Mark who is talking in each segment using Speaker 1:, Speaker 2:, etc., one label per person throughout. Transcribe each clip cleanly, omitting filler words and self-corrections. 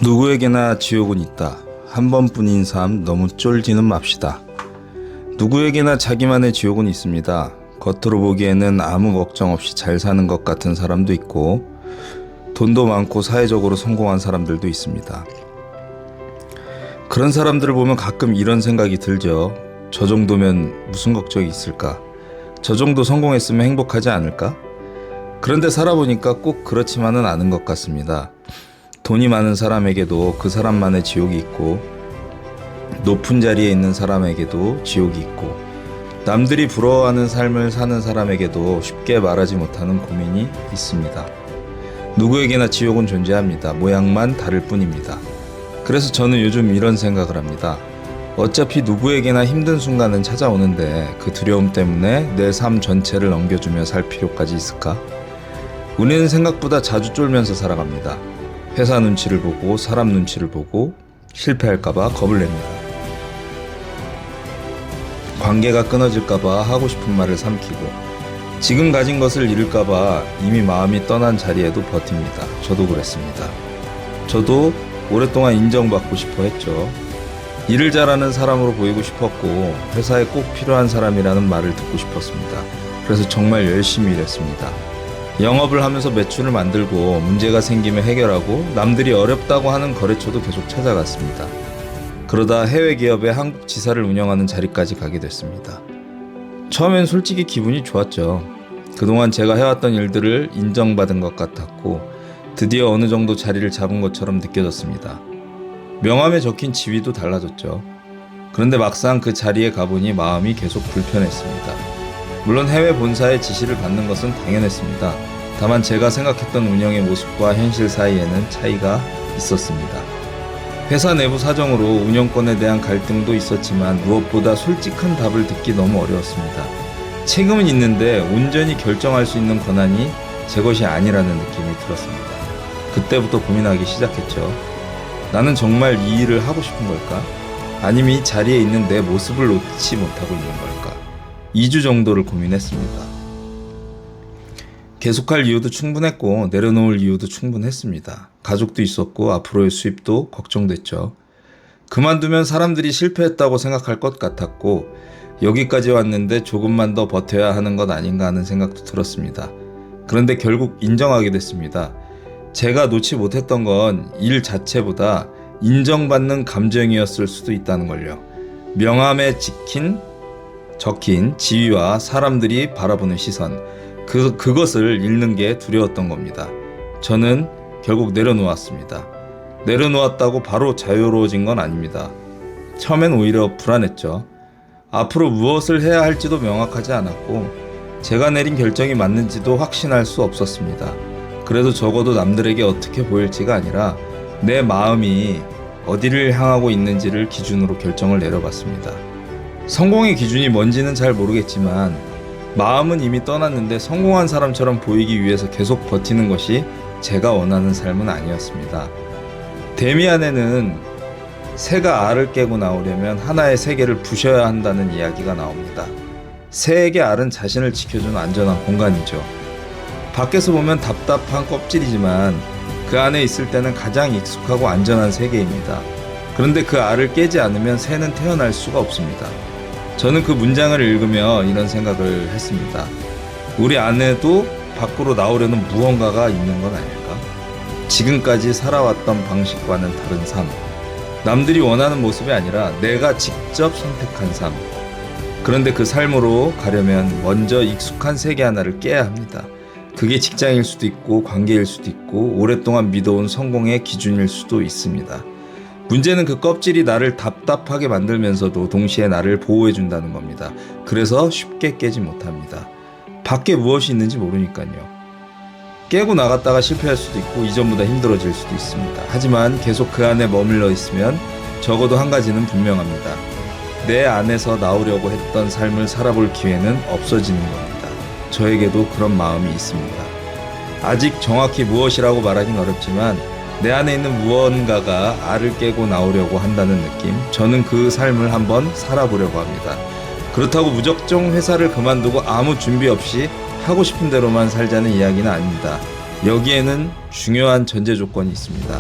Speaker 1: 누구에게나 지옥은 있다. 한 번뿐인 삶 너무 쫄지는 맙시다. 누구에게나 자기만의 지옥은 있습니다. 겉으로 보기에는 아무 걱정 없이 잘 사는 것 같은 사람도 있고 돈도 많고 사회적으로 성공한 사람들도 있습니다. 그런 사람들을 보면 가끔 이런 생각이 들죠. 저 정도면 무슨 걱정이 있을까? 저 정도 성공했으면 행복하지 않을까? 그런데 살아보니까 꼭 그렇지만은 않은 것 같습니다. 돈이 많은 사람에게도 그 사람만의 지옥이 있고 높은 자리에 있는 사람에게도 지옥이 있고 남들이 부러워하는 삶을 사는 사람에게도 쉽게 말하지 못하는 고민이 있습니다. 누구에게나 지옥은 존재합니다. 모양만 다를 뿐입니다. 그래서 저는 요즘 이런 생각을 합니다. 어차피 누구에게나 힘든 순간은 찾아오는데 그 두려움 때문에 내 삶 전체를 넘겨주며 살 필요까지 있을까? 우리는 생각보다 자주 쫄면서 살아갑니다. 회사 눈치를 보고 사람 눈치를 보고 실패할까봐 겁을 냅니다. 관계가 끊어질까봐 하고 싶은 말을 삼키고 지금 가진 것을 잃을까봐 이미 마음이 떠난 자리에도 버팁니다. 저도 그랬습니다. 저도 오랫동안 인정받고 싶어 했죠. 일을 잘하는 사람으로 보이고 싶었고 회사에 꼭 필요한 사람이라는 말을 듣고 싶었습니다. 그래서 정말 열심히 일했습니다. 영업을 하면서 매출을 만들고 문제가 생기면 해결하고 남들이 어렵다고 하는 거래처도 계속 찾아갔습니다. 그러다 해외 기업의 한국 지사를 운영하는 자리까지 가게 됐습니다. 처음엔 솔직히 기분이 좋았죠. 그동안 제가 해왔던 일들을 인정받은 것 같았고 드디어 어느 정도 자리를 잡은 것처럼 느껴졌습니다. 명함에 적힌 지위도 달라졌죠. 그런데 막상 그 자리에 가보니 마음이 계속 불편했습니다. 물론 해외 본사의 지시를 받는 것은 당연했습니다. 다만 제가 생각했던 운영의 모습과 현실 사이에는 차이가 있었습니다. 회사 내부 사정으로 운영권에 대한 갈등도 있었지만 무엇보다 솔직한 답을 듣기 너무 어려웠습니다. 책임은 있는데 온전히 결정할 수 있는 권한이 제 것이 아니라는 느낌이 들었습니다. 그때부터 고민하기 시작했죠. 나는 정말 이 일을 하고 싶은 걸까? 아니면 이 자리에 있는 내 모습을 놓지 못하고 있는 걸까? 2주 정도를 고민했습니다. 계속할 이유도 충분했고 내려놓을 이유도 충분했습니다. 가족도 있었고 앞으로의 수입도 걱정됐죠. 그만두면 사람들이 실패했다고 생각할 것 같았고 여기까지 왔는데 조금만 더 버텨야 하는 것 아닌가 하는 생각도 들었습니다. 그런데 결국 인정하게 됐습니다. 제가 놓지 못했던 건 일 자체보다 인정받는 감정이었을 수도 있다는 걸요. 명함에 적힌 지위와 사람들이 바라보는 시선, 그것을 잃는 게 두려웠던 겁니다. 저는 결국 내려놓았습니다. 내려놓았다고 바로 자유로워진 건 아닙니다. 처음엔 오히려 불안했죠. 앞으로 무엇을 해야 할지도 명확하지 않았고 제가 내린 결정이 맞는지도 확신할 수 없었습니다. 그래도 적어도 남들에게 어떻게 보일지가 아니라 내 마음이 어디를 향하고 있는지를 기준으로 결정을 내려봤습니다. 성공의 기준이 뭔지는 잘 모르겠지만 마음은 이미 떠났는데 성공한 사람처럼 보이기 위해서 계속 버티는 것이 제가 원하는 삶은 아니었습니다. 데미 안에는 새가 알을 깨고 나오려면 하나의 세계를 부셔야 한다는 이야기가 나옵니다. 새에게 알은 자신을 지켜주는 안전한 공간이죠. 밖에서 보면 답답한 껍질이지만 그 안에 있을 때는 가장 익숙하고 안전한 세계입니다. 그런데 그 알을 깨지 않으면 새는 태어날 수가 없습니다. 저는 그 문장을 읽으며 이런 생각을 했습니다. 우리 안에도 밖으로 나오려는 무언가가 있는 건 아닐까? 지금까지 살아왔던 방식과는 다른 삶. 남들이 원하는 모습이 아니라 내가 직접 선택한 삶. 그런데 그 삶으로 가려면 먼저 익숙한 세계 하나를 깨야 합니다. 그게 직장일 수도 있고 관계일 수도 있고 오랫동안 믿어온 성공의 기준일 수도 있습니다. 문제는 그 껍질이 나를 답답하게 만들면서도 동시에 나를 보호해준다는 겁니다. 그래서 쉽게 깨지 못합니다. 밖에 무엇이 있는지 모르니까요. 깨고 나갔다가 실패할 수도 있고 이전보다 힘들어질 수도 있습니다. 하지만 계속 그 안에 머물러 있으면 적어도 한 가지는 분명합니다. 내 안에서 나오려고 했던 삶을 살아볼 기회는 없어지는 겁니다. 저에게도 그런 마음이 있습니다. 아직 정확히 무엇이라고 말하긴 어렵지만 내 안에 있는 무언가가 알을 깨고 나오려고 한다는 느낌, 저는 그 삶을 한번 살아보려고 합니다. 그렇다고 무작정 회사를 그만두고 아무 준비 없이 하고 싶은 대로만 살자는 이야기는 아닙니다. 여기에는 중요한 전제 조건이 있습니다.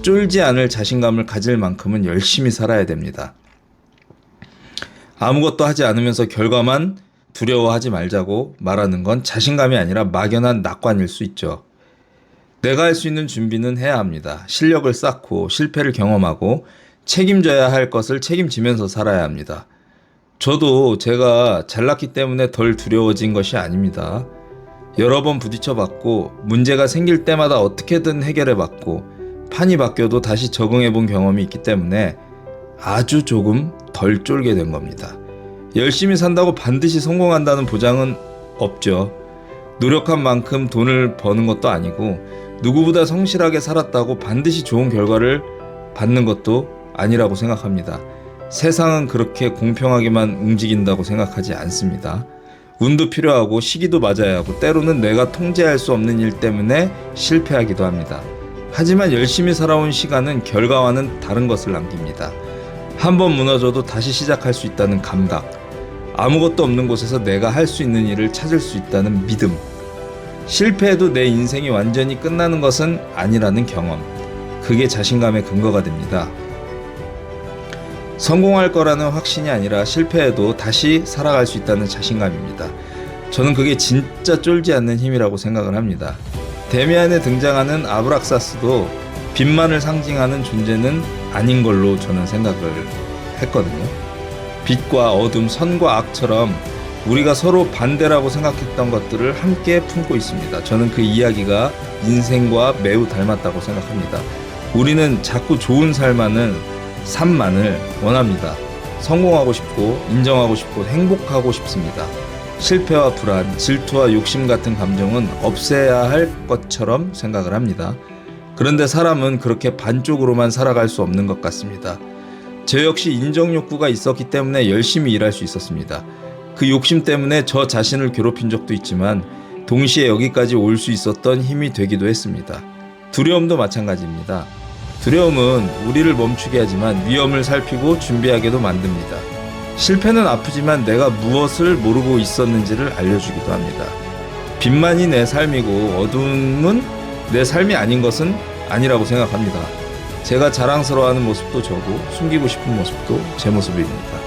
Speaker 1: 쫄지 않을 자신감을 가질 만큼은 열심히 살아야 됩니다. 아무것도 하지 않으면서 결과만 두려워하지 말자고 말하는 건 자신감이 아니라 막연한 낙관일 수 있죠. 내가 할 수 있는 준비는 해야 합니다. 실력을 쌓고 실패를 경험하고 책임져야 할 것을 책임지면서 살아야 합니다. 저도 제가 잘났기 때문에 덜 두려워진 것이 아닙니다. 여러 번 부딪혀봤고 문제가 생길 때마다 어떻게든 해결해봤고 판이 바뀌어도 다시 적응해본 경험이 있기 때문에 아주 조금 덜 쫄게 된 겁니다. 열심히 산다고 반드시 성공한다는 보장은 없죠. 노력한 만큼 돈을 버는 것도 아니고 누구보다 성실하게 살았다고 반드시 좋은 결과를 받는 것도 아니라고 생각합니다. 세상은 그렇게 공평하게만 움직인다고 생각하지 않습니다. 운도 필요하고 시기도 맞아야 하고 때로는 내가 통제할 수 없는 일 때문에 실패하기도 합니다. 하지만 열심히 살아온 시간은 결과와는 다른 것을 남깁니다. 한번 무너져도 다시 시작할 수 있다는 감각, 아무것도 없는 곳에서 내가 할 수 있는 일을 찾을 수 있다는 믿음, 실패해도 내 인생이 완전히 끝나는 것은 아니라는 경험, 그게 자신감의 근거가 됩니다. 성공할 거라는 확신이 아니라 실패해도 다시 살아갈 수 있다는 자신감입니다. 저는 그게 진짜 쫄지 않는 힘이라고 생각을 합니다. 데미안에 등장하는 아브락사스도 빛만을 상징하는 존재는 아닌 걸로 저는 생각을 했거든요. 빛과 어둠, 선과 악처럼 우리가 서로 반대라고 생각했던 것들을 함께 품고 있습니다. 저는 그 이야기가 인생과 매우 닮았다고 생각합니다. 우리는 자꾸 좋은 삶만을 원합니다. 성공하고 싶고 인정하고 싶고 행복하고 싶습니다. 실패와 불안, 질투와 욕심 같은 감정은 없애야 할 것처럼 생각을 합니다. 그런데 사람은 그렇게 반쪽으로만 살아갈 수 없는 것 같습니다. 저 역시 인정 욕구가 있었기 때문에 열심히 일할 수 있었습니다. 그 욕심 때문에 저 자신을 괴롭힌 적도 있지만 동시에 여기까지 올 수 있었던 힘이 되기도 했습니다. 두려움도 마찬가지입니다. 두려움은 우리를 멈추게 하지만 위험을 살피고 준비하게도 만듭니다. 실패는 아프지만 내가 무엇을 모르고 있었는지를 알려주기도 합니다. 빛만이 내 삶이고 어둠은 내 삶이 아닌 것은 아니라고 생각합니다. 제가 자랑스러워하는 모습도 저고 숨기고 싶은 모습도 제 모습입니다.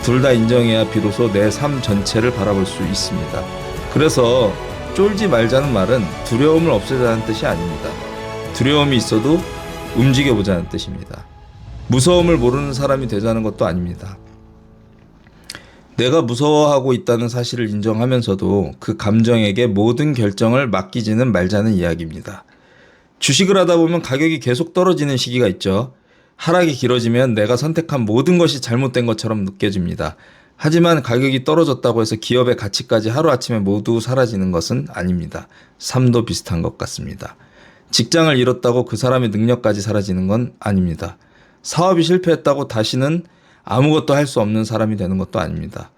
Speaker 1: 둘 다 인정해야 비로소 내 삶 전체를 바라볼 수 있습니다. 그래서 쫄지 말자는 말은 두려움을 없애자는 뜻이 아닙니다. 두려움이 있어도 움직여보자는 뜻입니다. 무서움을 모르는 사람이 되자는 것도 아닙니다. 내가 무서워하고 있다는 사실을 인정하면서도 그 감정에게 모든 결정을 맡기지는 말자는 이야기입니다. 주식을 하다 보면 가격이 계속 떨어지는 시기가 있죠. 하락이 길어지면 내가 선택한 모든 것이 잘못된 것처럼 느껴집니다. 하지만 가격이 떨어졌다고 해서 기업의 가치까지 하루아침에 모두 사라지는 것은 아닙니다. 삶도 비슷한 것 같습니다. 직장을 잃었다고 그 사람의 능력까지 사라지는 건 아닙니다. 사업이 실패했다고 다시는 아무것도 할 수 없는 사람이 되는 것도 아닙니다.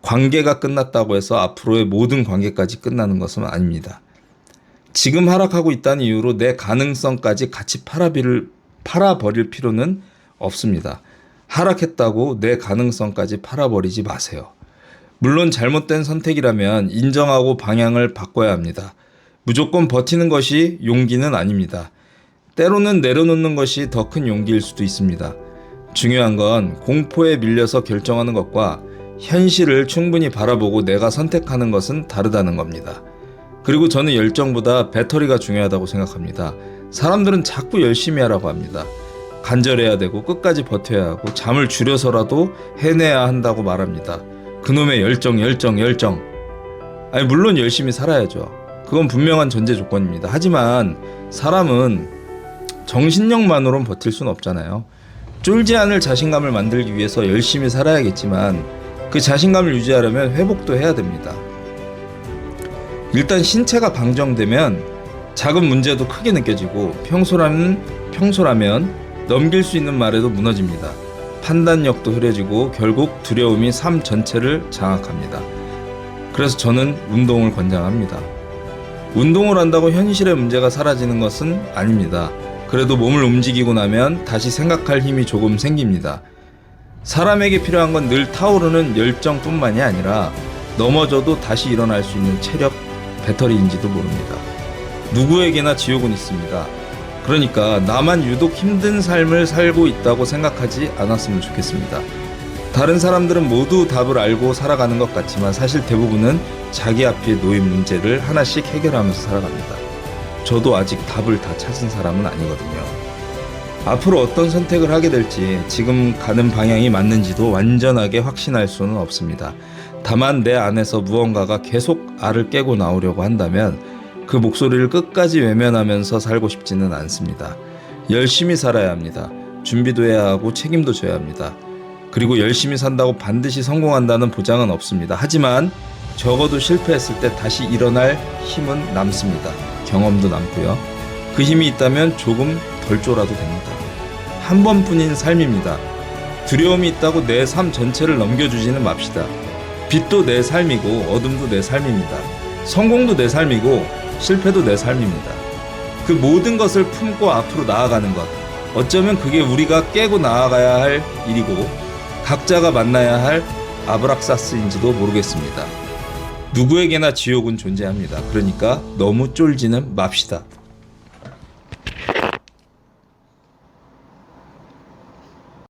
Speaker 1: 관계가 끝났다고 해서 앞으로의 모든 관계까지 끝나는 것은 아닙니다. 지금 하락하고 있다는 이유로 내 가능성까지 같이 팔아버릴 필요는 없습니다. 하락했다고 내 가능성까지 팔아버리지 마세요. 물론 잘못된 선택이라면 인정하고 방향을 바꿔야 합니다. 무조건 버티는 것이 용기는 아닙니다. 때로는 내려놓는 것이 더 큰 용기일 수도 있습니다. 중요한 건 공포에 밀려서 결정하는 것과 현실을 충분히 바라보고 내가 선택하는 것은 다르다는 겁니다. 그리고 저는 열정보다 배터리가 중요하다고 생각합니다. 사람들은 자꾸 열심히 하라고 합니다. 간절해야 되고 끝까지 버텨야 하고 잠을 줄여서라도 해내야 한다고 말합니다. 그놈의 열정. 아니 물론 열심히 살아야죠. 그건 분명한 전제 조건입니다. 하지만 사람은 정신력만으로는 버틸 수는 없잖아요. 쫄지 않을 자신감을 만들기 위해서 열심히 살아야겠지만 그 자신감을 유지하려면 회복도 해야 됩니다. 일단 신체가 방정되면 작은 문제도 크게 느껴지고 평소라면 넘길 수 있는 말에도 무너집니다. 판단력도 흐려지고 결국 두려움이 삶 전체를 장악합니다. 그래서 저는 운동을 권장합니다. 운동을 한다고 현실의 문제가 사라지는 것은 아닙니다. 그래도 몸을 움직이고 나면 다시 생각할 힘이 조금 생깁니다. 사람에게 필요한 건 늘 타오르는 열정뿐만이 아니라 넘어져도 다시 일어날 수 있는 체력, 배터리인지도 모릅니다. 누구에게나 지옥은 있습니다. 그러니까 나만 유독 힘든 삶을 살고 있다고 생각하지 않았으면 좋겠습니다. 다른 사람들은 모두 답을 알고 살아가는 것 같지만 사실 대부분은 자기 앞에 놓인 문제를 하나씩 해결하면서 살아갑니다. 저도 아직 답을 다 찾은 사람은 아니거든요. 앞으로 어떤 선택을 하게 될지, 지금 가는 방향이 맞는지도 완전하게 확신할 수는 없습니다. 다만 내 안에서 무언가가 계속 알을 깨고 나오려고 한다면 그 목소리를 끝까지 외면하면서 살고 싶지는 않습니다. 열심히 살아야 합니다. 준비도 해야 하고 책임도 져야 합니다. 그리고 열심히 산다고 반드시 성공한다는 보장은 없습니다. 하지만 적어도 실패했을 때 다시 일어날 힘은 남습니다. 경험도 남고요. 그 힘이 있다면 조금 덜 쫄아도 됩니다. 한 번뿐인 삶입니다. 두려움이 있다고 내 삶 전체를 넘겨주지는 맙시다. 빛도 내 삶이고 어둠도 내 삶입니다. 성공도 내 삶이고 실패도 내 삶입니다. 그 모든 것을 품고 앞으로 나아가는 것, 어쩌면 그게 우리가 깨고 나아가야 할 일이고 각자가 만나야 할 아브락사스인지도 모르겠습니다. 누구에게나 지옥은 존재합니다. 그러니까 너무 쫄지는 맙시다.